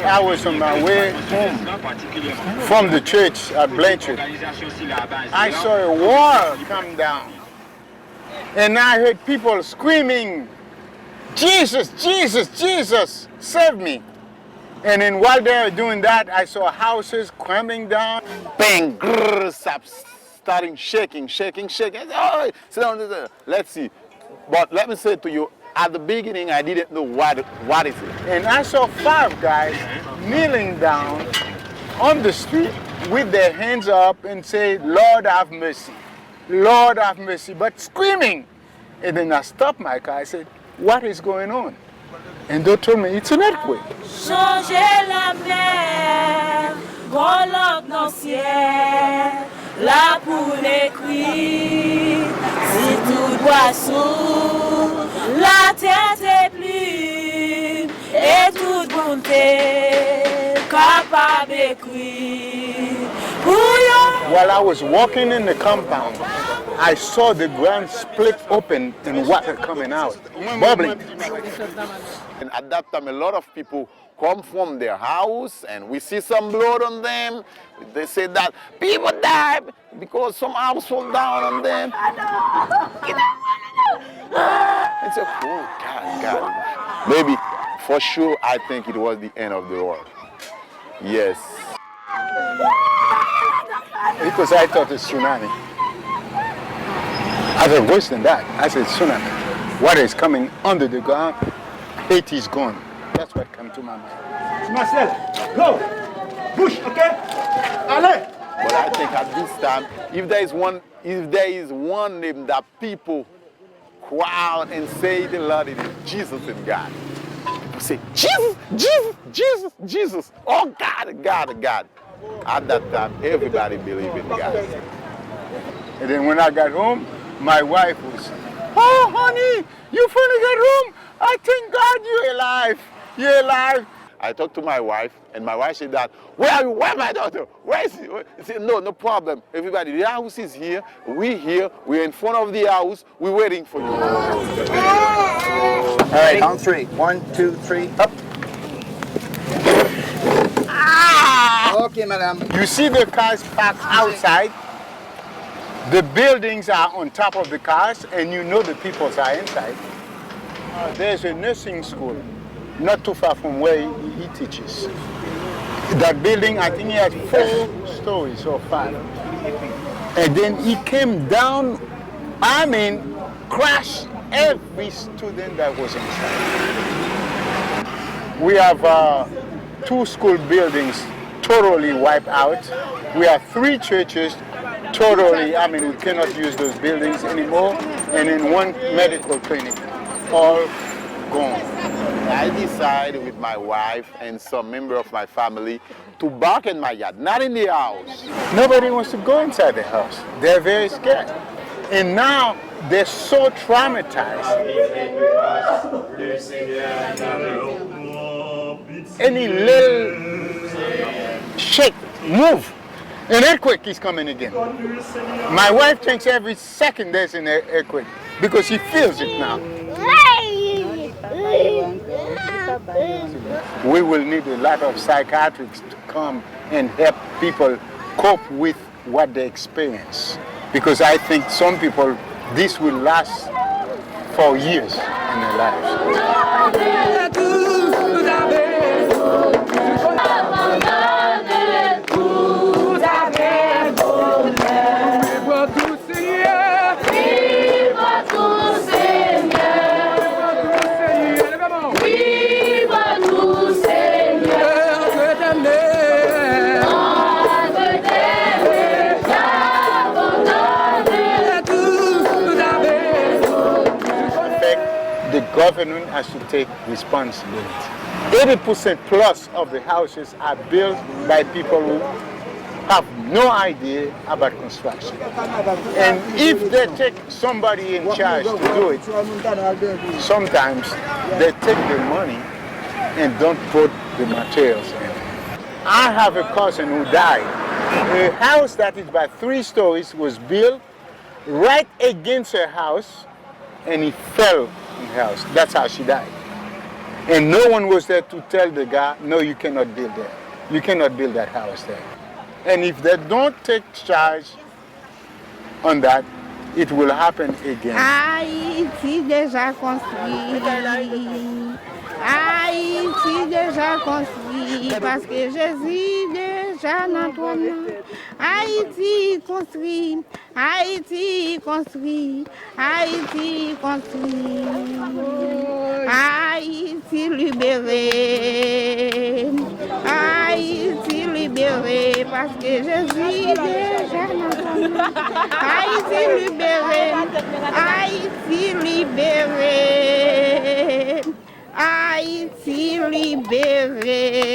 I was on my way home from the church at Blanchard. I saw a wall come down. And I heard people screaming, Jesus, Jesus, Jesus, save me. And then while they were doing that, I saw houses crumbling down. Bang, grrr, starting shaking. Oh, sit down. Let's see. But let me say to you, at the beginning, I didn't know what is it. And I saw 5 guys kneeling down on the street with their hands up and say, Lord have mercy, Lord have mercy, but screaming. And then I stopped my car. I said, what is going on? And they told me it's an earthquake. Changer la mer, grand langue dans ciel, là pour l'écrire, si tout boisson, la terre t'est plume, et toute bonté, capable d'écrire. While I was walking in the compound, I saw the ground split open and water coming out, bubbling. And at that time, a lot of people come from their house and we see some blood on them. They say that people died because some house fell down on them. And so, oh God. Maybe, for sure, I think it was the end of the world. Yes. Because I thought it's tsunami. I thought worse than that. I said tsunami. Water is coming under the ground. Haiti is gone. That's what came to my mind. Marcel, go! Push, okay? Allez! But I think at this time, if there is one name that people cry out and say the Lord, it is Jesus and God. People say, Jesus, Jesus, Jesus, Jesus. Oh, God, God, God. At that time, everybody believed in God. And then when I got home, my wife was, oh, honey, you finally got home. I thank God you're alive. You're alive. I talked to my wife, and my wife said that, where are you? Where my daughter? Where is she? He said, no problem. Everybody, the house is here. We're here. We're in front of the house. We're waiting for you. All right, on 3. 1, 2, 3, up. Okay, madam. You see the cars parked outside? The buildings are on top of the cars, and you know the people are inside. There's a nursing school not too far from where he teaches. That building, I think he had 4 stories or 5. And then he came down, crashed every student that was inside. We have 2 school buildings totally wiped out. We have 3 churches totally, we cannot use those buildings anymore. And in 1 medical clinic, all gone. I decided with my wife and some member of my family to bark in my yard, not in the house. Nobody wants to go inside the house. They're very scared. And now they're so traumatized. Any little shake, move, an earthquake is coming again. My wife thinks every second there's an earthquake because she feels it now. We will need a lot of psychiatrists to come and help people cope with what they experience. Because I think some people, this will last for years in their lives. The government has to take responsibility. 80% plus of the houses are built by people who have no idea about construction. And if they take somebody in charge to do it, sometimes they take the money and don't put the materials in. I have a cousin who died. A house that is by 3 stories was built right against her house, and he fell in the house. That's how she died. And no one was there to tell the guy, no, you cannot build there. You cannot build that house there. And if they don't take charge on that, it will happen again. Haïti déjà construit. Haïti déjà construit. Parce que Jésus déjà dans toi. Haïti construit. Haïti construit. Haïti construit. Haïti libéré. Haïti libéré. Parce que Jésus déjà dans toi. Haïti libéré. Haïti libéré. Haïti libéré.